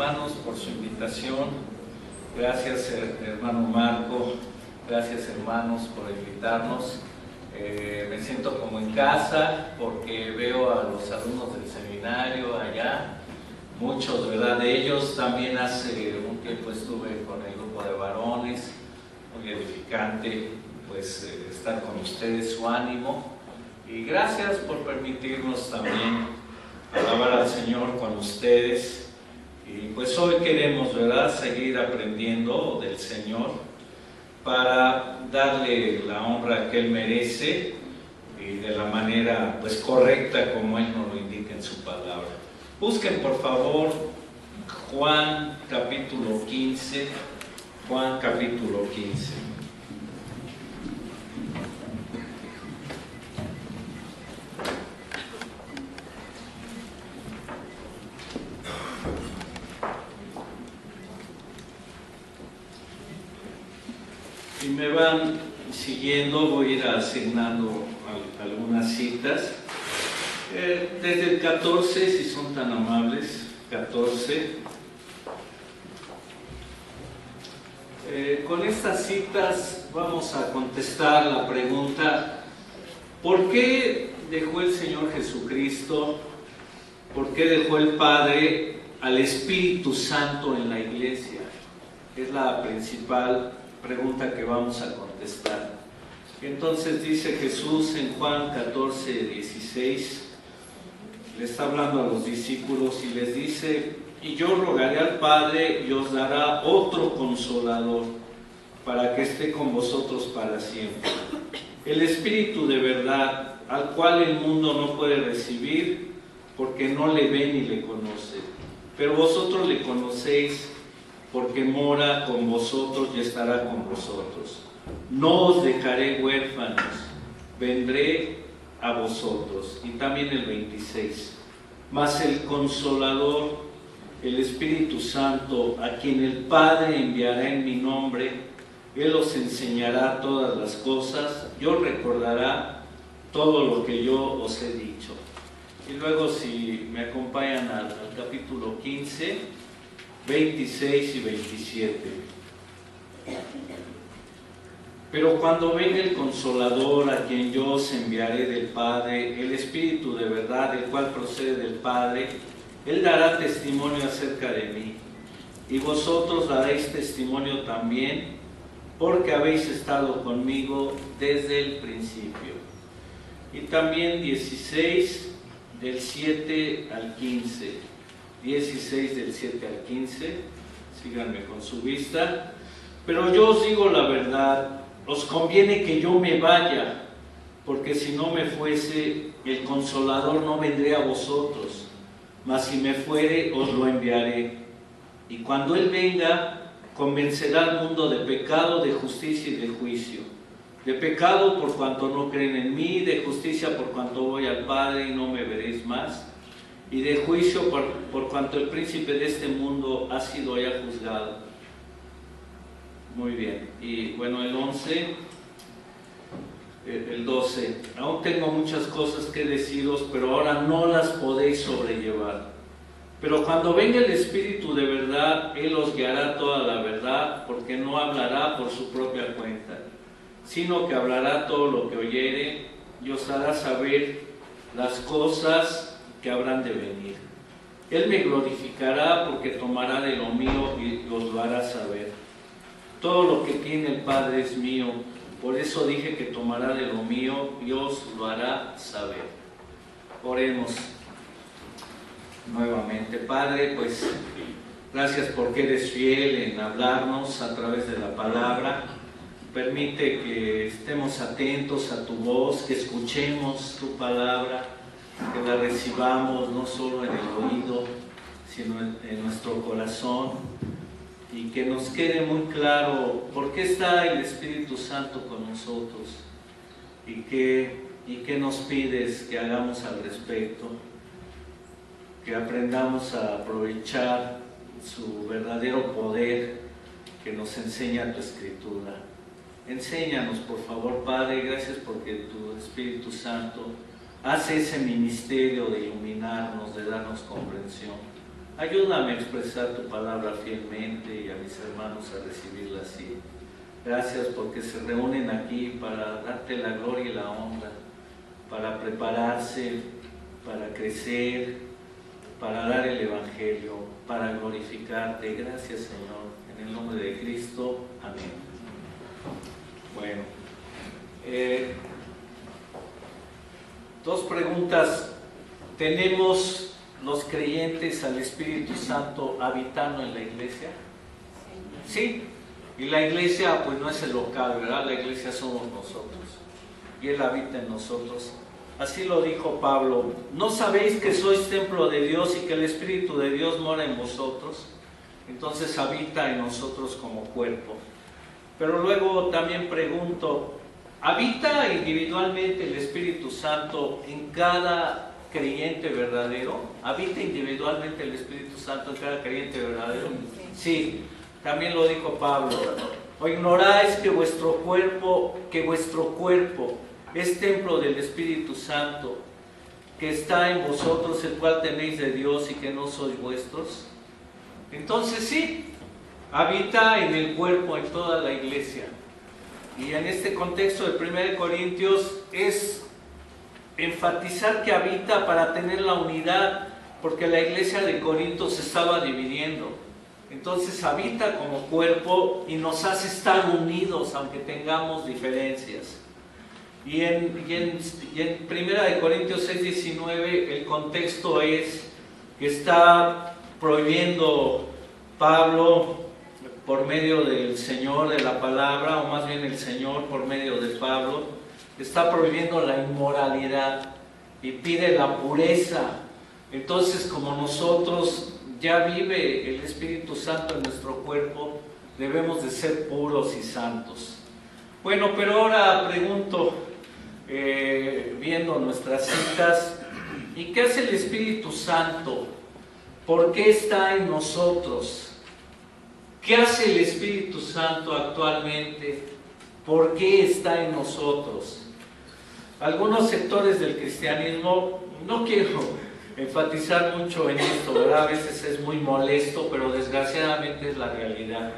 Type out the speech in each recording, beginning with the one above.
hermanos por su invitación. Gracias hermano Marco, gracias hermanos por invitarnos. Me siento como en casa porque veo a los alumnos del seminario allá, muchos, ¿verdad? De ellos también hace un tiempo estuve con el grupo de varones, muy edificante pues estar con ustedes, su ánimo, y gracias por permitirnos también alabar al Señor con ustedes. Y pues hoy queremos, ¿verdad?, seguir aprendiendo del Señor para darle la honra que Él merece y de la manera pues correcta como Él nos lo indica en su palabra. Busquen por favor Juan capítulo 15, Juan capítulo 15. Si me van siguiendo, voy a ir asignando algunas citas. Desde el 14, si son tan amables, 14. Con estas citas vamos a contestar la pregunta: ¿por qué dejó el Señor Jesucristo? ¿Por qué dejó el Padre al Espíritu Santo en la iglesia? Es la principal pregunta que vamos a contestar. Entonces dice Jesús en Juan 14, 16, le está hablando a los discípulos y les dice: y yo rogaré al Padre y os dará otro consolador para que esté con vosotros para siempre, el Espíritu de verdad, al cual el mundo no puede recibir porque no le ve ni le conoce, pero vosotros le conocéis porque mora con vosotros y estará con vosotros. No os dejaré huérfanos, vendré a vosotros. Y también el 26. Mas el Consolador, el Espíritu Santo, a quien el Padre enviará en mi nombre, Él os enseñará todas las cosas y os recordará todo lo que yo os he dicho. Y luego, si me acompañan al capítulo 15, 26 y 27. Pero cuando venga el Consolador, a quien yo os enviaré del Padre, el Espíritu de verdad, el cual procede del Padre, Él dará testimonio acerca de mí. Y vosotros daréis testimonio también, porque habéis estado conmigo desde el principio. Y también 16, del 7 al 15. 16 del 7 al 15, síganme con su vista. Pero yo os digo la verdad, os conviene que yo me vaya, porque si no me fuese, el Consolador no vendría a vosotros, mas si me fuere, os lo enviaré. Y cuando Él venga, convencerá al mundo de pecado, de justicia y de juicio. De pecado por cuanto no creen en mí, de justicia por cuanto voy al Padre y no me veréis más, y de juicio por cuanto el príncipe de este mundo ha sido ya juzgado. Muy bien. Y bueno, el 11, el 12. Aún tengo muchas cosas que deciros, pero ahora no las podéis sobrellevar. Pero cuando venga el Espíritu de verdad, Él os guiará toda la verdad, porque no hablará por su propia cuenta, sino que hablará todo lo que oyere y os hará saber las cosas que habrán de venir. Él me glorificará porque tomará de lo mío y os lo hará saber. Todo lo que tiene el Padre es mío, por eso dije que tomará de lo mío y os lo hará saber. Oremos nuevamente. Padre, pues gracias porque eres fiel en hablarnos a través de la palabra. Permite que estemos atentos a tu voz, que escuchemos tu palabra, que la recibamos no solo en el oído, sino en nuestro corazón, y que nos quede muy claro por qué está el Espíritu Santo con nosotros y qué nos pides que hagamos al respecto, que aprendamos a aprovechar su verdadero poder que nos enseña tu Escritura. Enséñanos, por favor, Padre. Gracias porque tu Espíritu Santo hace ese ministerio de iluminarnos, de darnos comprensión. ayúdame a expresar tu palabra fielmente y a mis hermanos a recibirla así. Gracias porque se reúnen aquí para darte la gloria y la honra, para prepararse, para crecer, para dar el Evangelio, para glorificarte. Gracias, Señor, en el nombre de Cristo. Amén. Bueno, dos preguntas. ¿Tenemos los creyentes al Espíritu Santo habitando en la iglesia? Sí. Y la iglesia pues no es el local, ¿verdad? La iglesia somos nosotros. Y Él habita en nosotros. Así lo dijo Pablo. ¿No sabéis que sois templo de Dios y que el Espíritu de Dios mora en vosotros? Entonces habita en nosotros como cuerpo. Pero luego también pregunto, ¿habita individualmente el Espíritu Santo en cada creyente verdadero? ¿Habita individualmente el Espíritu Santo en cada creyente verdadero? Sí. También lo dijo Pablo. ¿O ignoráis que vuestro cuerpo es templo del Espíritu Santo, que está en vosotros, el cual tenéis de Dios y que no sois vuestros? Entonces sí, habita en el cuerpo, en toda la iglesia. Y en este contexto de 1 Corintios es enfatizar que habita para tener la unidad, porque la iglesia de Corinto se estaba dividiendo. Entonces habita como cuerpo y nos hace estar unidos aunque tengamos diferencias. Y en 1 Corintios 6:19 el contexto es que está prohibiendo Pablo por medio del Señor, de la palabra, o más bien el Señor por medio de Pablo, está prohibiendo la inmoralidad y pide la pureza. Entonces, como nosotros ya vive el Espíritu Santo en nuestro cuerpo, debemos de ser puros y santos. Bueno, pero ahora pregunto, viendo nuestras citas, ¿y qué hace el Espíritu Santo? ¿Por qué está en nosotros? ¿Qué hace el Espíritu Santo actualmente? ¿Por qué está en nosotros? Algunos sectores del cristianismo, no quiero enfatizar mucho en esto, ¿verdad? A veces es muy molesto, pero desgraciadamente es la realidad.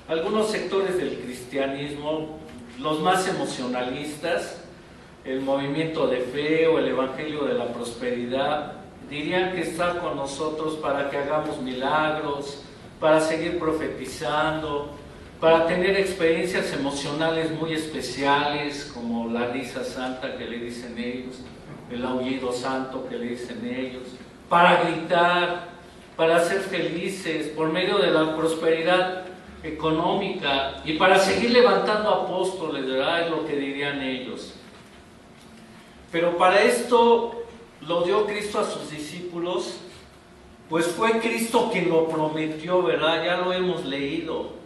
Algunos sectores del cristianismo, los más emocionalistas, el movimiento de fe o el evangelio de la prosperidad, dirían que está con nosotros para que hagamos milagros, para seguir profetizando, para tener experiencias emocionales muy especiales, como la risa santa que le dicen ellos, el aullido santo que le dicen ellos, para gritar, para ser felices por medio de la prosperidad económica y para seguir levantando apóstoles, ¿verdad? Es lo que dirían ellos. Pero para esto lo dio Cristo a sus discípulos, pues fue Cristo quien lo prometió, ¿verdad? Ya lo hemos leído.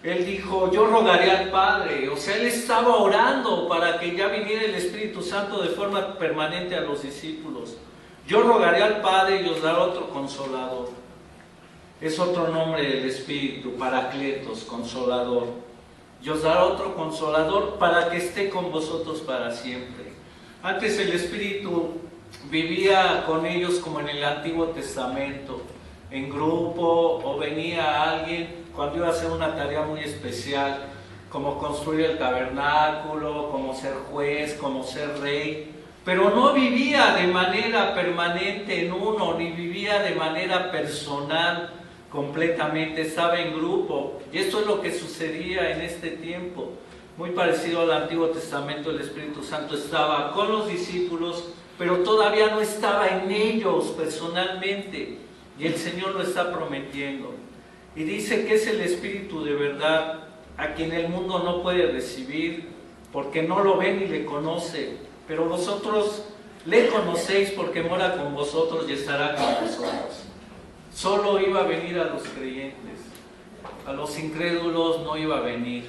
Él dijo, yo rogaré al Padre. O sea, Él estaba orando para que ya viniera el Espíritu Santo de forma permanente a los discípulos. Yo rogaré al Padre y os daré otro consolador. Es otro nombre del Espíritu, Paracletos, consolador. Y os daré otro consolador para que esté con vosotros para siempre. Antes el Espíritu vivía con ellos como en el Antiguo Testamento, en grupo, o venía alguien cuando iba a hacer una tarea muy especial, como construir el tabernáculo, como ser juez, como ser rey, pero no vivía de manera permanente en uno, ni vivía de manera personal completamente, estaba en grupo. Y esto es lo que sucedía en este tiempo. Muy parecido al Antiguo Testamento, el Espíritu Santo estaba con los discípulos, pero todavía no estaba en ellos personalmente, y el Señor lo está prometiendo. Y dice que es el Espíritu de verdad, a quien el mundo no puede recibir, porque no lo ve ni le conoce, pero vosotros le conocéis porque mora con vosotros y estará con vosotros. Solo iba a venir a los creyentes, a los incrédulos no iba a venir.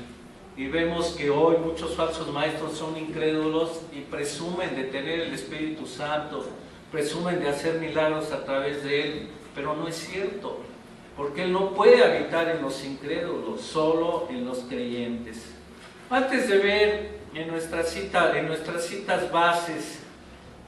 Y vemos que hoy muchos falsos maestros son incrédulos y presumen de tener el Espíritu Santo, presumen de hacer milagros a través de Él, pero no es cierto, porque Él no puede habitar en los incrédulos, solo en los creyentes. Antes de ver en nuestras citas bases,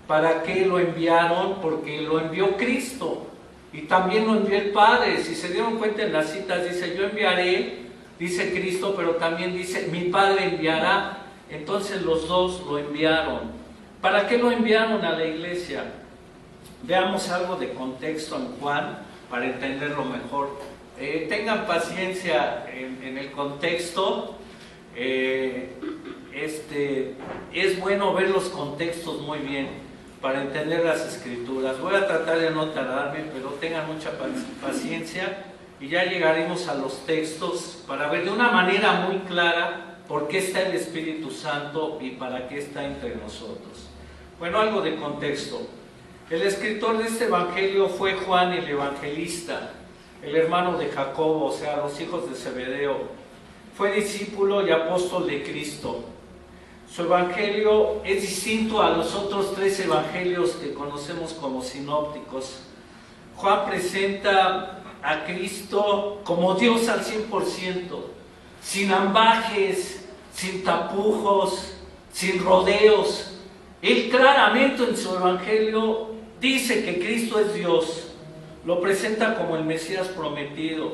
¿para qué lo enviaron? Porque lo envió Cristo. y también lo envió el Padre. Si se dieron cuenta en las citas, dice yo enviaré, dice Cristo, pero también dice mi Padre enviará. Entonces los dos lo enviaron. ¿Para qué lo enviaron a la iglesia? Veamos algo de contexto en Juan para entenderlo mejor. Tengan paciencia en el contexto. Es bueno ver los contextos muy bien para entender las escrituras. Voy a tratar de no tardarme, pero tengan mucha paciencia y ya llegaremos a los textos para ver de una manera muy clara por qué está el Espíritu Santo y para qué está entre nosotros. Bueno, algo de contexto. El escritor de este evangelio fue Juan el Evangelista, el hermano de Jacobo, o sea, los hijos de Zebedeo. Fue discípulo y apóstol de Cristo. Su evangelio es distinto a los otros 3 evangelios que conocemos como sinópticos. Juan presenta a Cristo como Dios al 100%, sin ambajes, sin tapujos, sin rodeos. Él claramente en su evangelio dice que Cristo es Dios, lo presenta como el Mesías prometido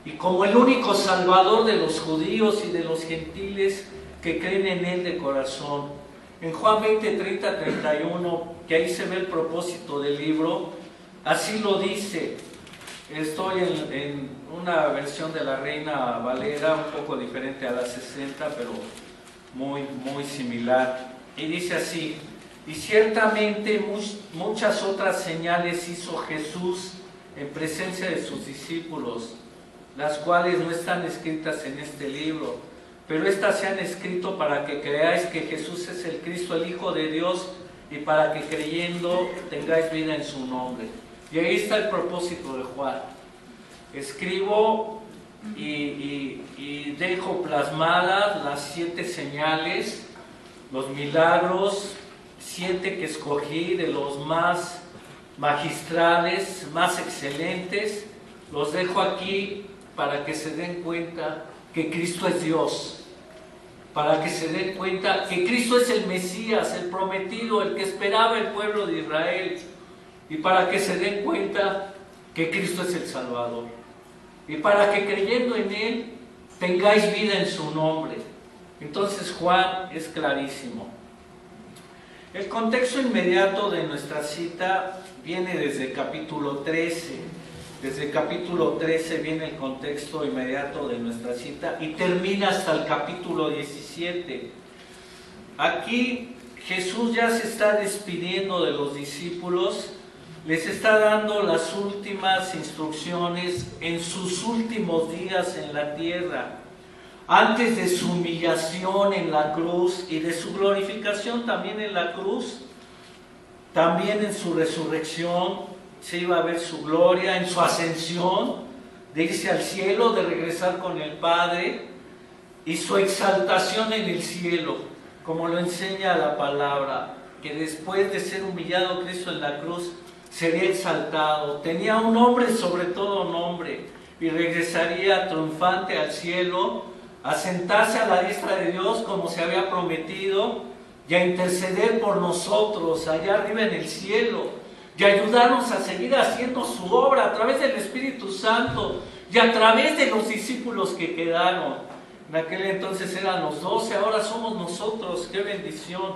y como el único salvador de los judíos y de los gentiles que creen en Él de corazón. En Juan 20, 30, 31, que ahí se ve el propósito del libro, así lo dice. Estoy en una versión de la Reina Valera, un poco diferente a la 60, pero muy similar. Y dice así: y ciertamente muchas otras señales hizo Jesús en presencia de sus discípulos, las cuales no están escritas en este libro, pero estas se han escrito para que creáis que Jesús es el Cristo, el Hijo de Dios, y para que creyendo tengáis vida en su nombre. Y ahí está el propósito de Juan. Escribo y dejo plasmadas las 7 señales, los milagros, 7 que escogí de los más magistrales, más excelentes. Los dejo aquí para que se den cuenta que Cristo es Dios, para que se den cuenta que Cristo es el Mesías, el prometido, el que esperaba el pueblo de Israel, y para que se den cuenta que Cristo es el Salvador, y para que creyendo en Él tengáis vida en su nombre. Entonces Juan es clarísimo. El contexto inmediato de nuestra cita viene desde el capítulo 13. Desde el capítulo 13 viene el contexto inmediato de nuestra cita y termina hasta el capítulo 17. Aquí Jesús ya se está despidiendo de los discípulos, les está dando las últimas instrucciones en sus últimos días en la tierra, antes de su humillación en la cruz y de su glorificación también en la cruz, también en su resurrección. Se iba a ver su gloria, en su ascensión, de irse al cielo, de regresar con el Padre, y su exaltación en el cielo, como lo enseña la palabra, que después de ser humillado Cristo en la cruz, sería exaltado. Tenía un nombre sobre todo nombre, y regresaría triunfante al cielo, a sentarse a la diestra de Dios como se había prometido, y a interceder por nosotros allá arriba en el cielo, y ayudarnos a seguir haciendo su obra a través del Espíritu Santo y a través de los discípulos que quedaron. En aquel entonces eran los 12, ahora somos nosotros. ¡Qué bendición!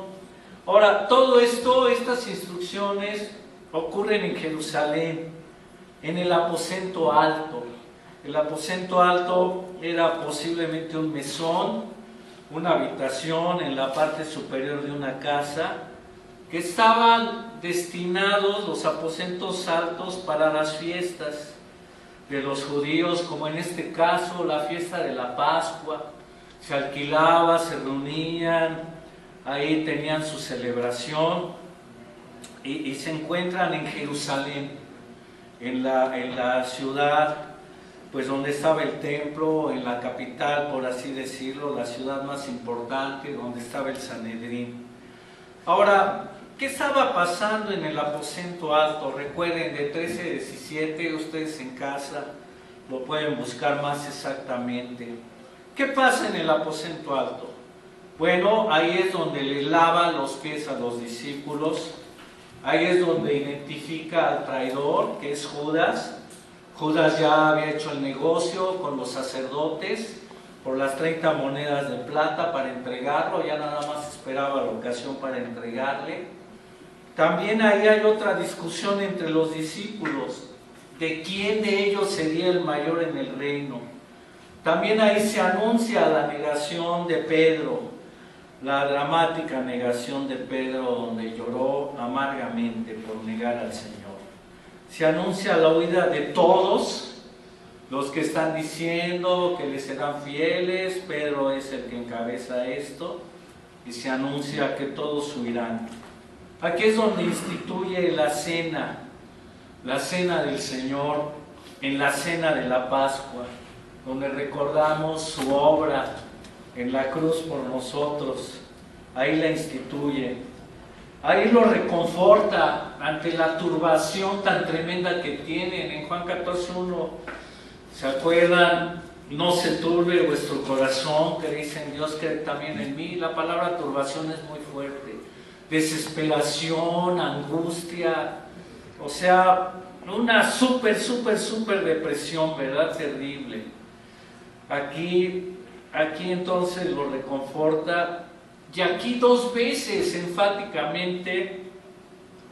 Ahora, todo esto, estas instrucciones ocurren en Jerusalén, en el aposento alto. El aposento alto era posiblemente un mesón, una habitación en la parte superior de una casa, que estaban destinados los aposentos altos para las fiestas de los judíos, como en este caso la fiesta de la Pascua. Se alquilaba, se reunían, ahí tenían su celebración y se encuentran en Jerusalén, en la ciudad, pues donde estaba el templo, en la capital, por así decirlo, la ciudad más importante, donde estaba el Sanedrín. Ahora, ¿qué estaba pasando en el aposento alto? Recuerden, de 13 a 17, ustedes en casa lo pueden buscar más exactamente. ¿Qué pasa en el aposento alto? Bueno, ahí es donde le lava los pies a los discípulos, Ahí es donde identifica al traidor, que es Judas. Judas ya había hecho el negocio con los sacerdotes por las 30 monedas de plata para entregarlo, ya nada más esperaba la ocasión para entregarle. También ahí hay otra discusión entre los discípulos, de quién de ellos sería el mayor en el reino. También ahí se anuncia la negación de Pedro, la dramática negación de Pedro, donde lloró amargamente por negar al Señor. Se anuncia la huida de todos los que están diciendo que le serán fieles. Pedro es el que encabeza esto, y se anuncia que todos huirán. Aquí es donde instituye la cena del Señor, en la cena de la Pascua, donde recordamos su obra en la cruz por nosotros. Ahí la instituye, ahí lo reconforta ante la turbación tan tremenda que tienen. En Juan 14:1, ¿se acuerdan? No se turbe vuestro corazón, creéis en Dios, creed también en mí. La palabra turbación es muy fuerte, desesperación, angustia, o sea, una súper depresión, ¿verdad? Terrible. Aquí entonces lo reconforta, y aquí 2 veces enfáticamente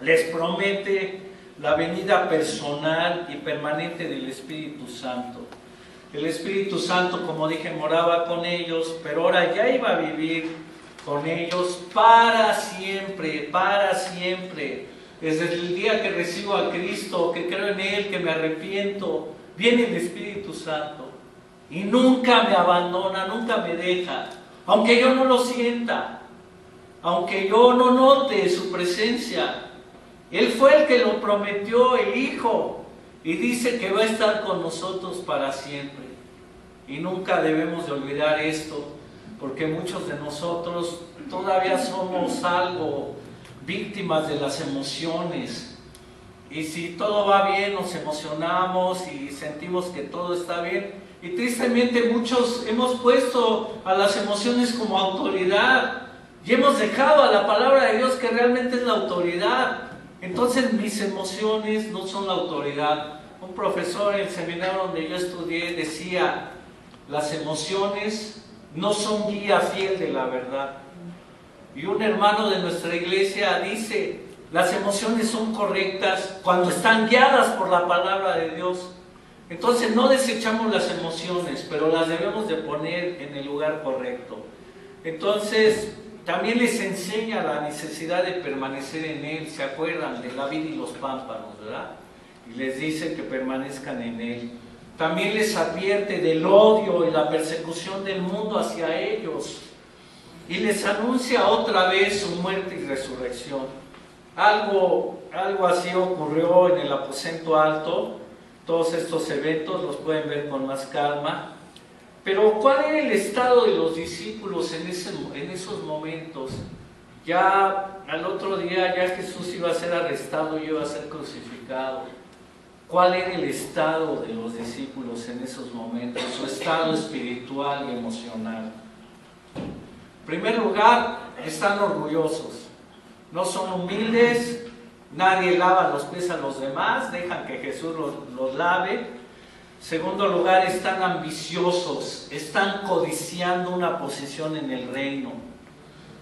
les promete la venida personal y permanente del Espíritu Santo. El Espíritu Santo, como dije, moraba con ellos, pero ahora ya iba a vivir con ellos para siempre, para siempre. Desde el día que recibo a Cristo, que creo en Él, que me arrepiento, viene el Espíritu Santo. Y nunca me abandona, nunca me deja, aunque yo no lo sienta, aunque yo no note su presencia. Él fue el que lo prometió, el Hijo, y dice que va a estar con nosotros para siempre. Y nunca debemos de olvidar esto, porque muchos de nosotros todavía somos algo víctimas de las emociones. Y si todo va bien, nos emocionamos y sentimos que todo está bien. Y tristemente muchos hemos puesto a las emociones como autoridad y hemos dejado a la palabra de Dios, que realmente es la autoridad. Entonces mis emociones no son la autoridad. Un profesor en el seminario donde yo estudié decía: las emociones no son guía fiel de la verdad. Y un hermano de nuestra iglesia dice: las emociones son correctas cuando están guiadas por la palabra de Dios. Entonces no desechamos las emociones, pero las debemos de poner en el lugar correcto. Entonces también les enseña la necesidad de permanecer en Él. ¿Se acuerdan de la vid y los pámpanos, verdad? Y les dice que permanezcan en Él. También les advierte del odio y la persecución del mundo hacia ellos. Y les anuncia otra vez su muerte y resurrección. Algo así ocurrió en el aposento alto. Todos estos eventos los pueden ver con más calma. Pero ¿cuál era el estado de los discípulos en esos momentos? Ya al otro día ya Jesús iba a ser arrestado y iba a ser crucificado. ¿Cuál era el estado de los discípulos en esos momentos? Su estado espiritual y emocional. En primer lugar, están orgullosos. No son humildes. Nadie lava los pies a los demás, dejan que Jesús los lave. Segundo lugar, están ambiciosos, están codiciando una posición en el reino.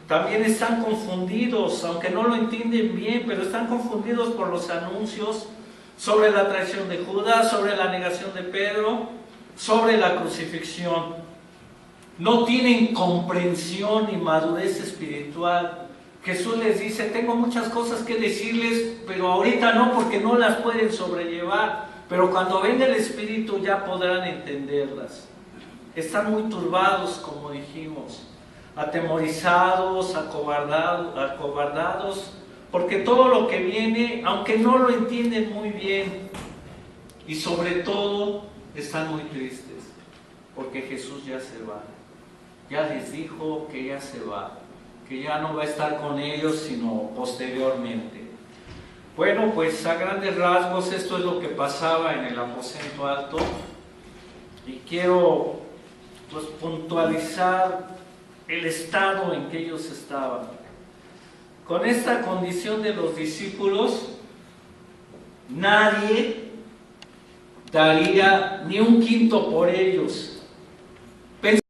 También están confundidos, aunque no lo entienden bien, pero están confundidos por los anuncios sobre la traición de Judas, sobre la negación de Pedro, sobre la crucifixión. No tienen comprensión ni madurez espiritual. Jesús les dice: tengo muchas cosas que decirles, pero ahorita no, porque no las pueden sobrellevar. Pero cuando venga el Espíritu ya podrán entenderlas. Están muy turbados, como dijimos, atemorizados, acobardados, porque todo lo que viene, aunque no lo entienden muy bien, y sobre todo están muy tristes, porque Jesús ya se va. Ya les dijo que ya se va, que ya no va a estar con ellos sino posteriormente. Bueno, pues a grandes rasgos esto es lo que pasaba en el aposento alto, y quiero puntualizar el estado en que ellos estaban. con esta condición de los discípulos, nadie daría ni un quinto por ellos.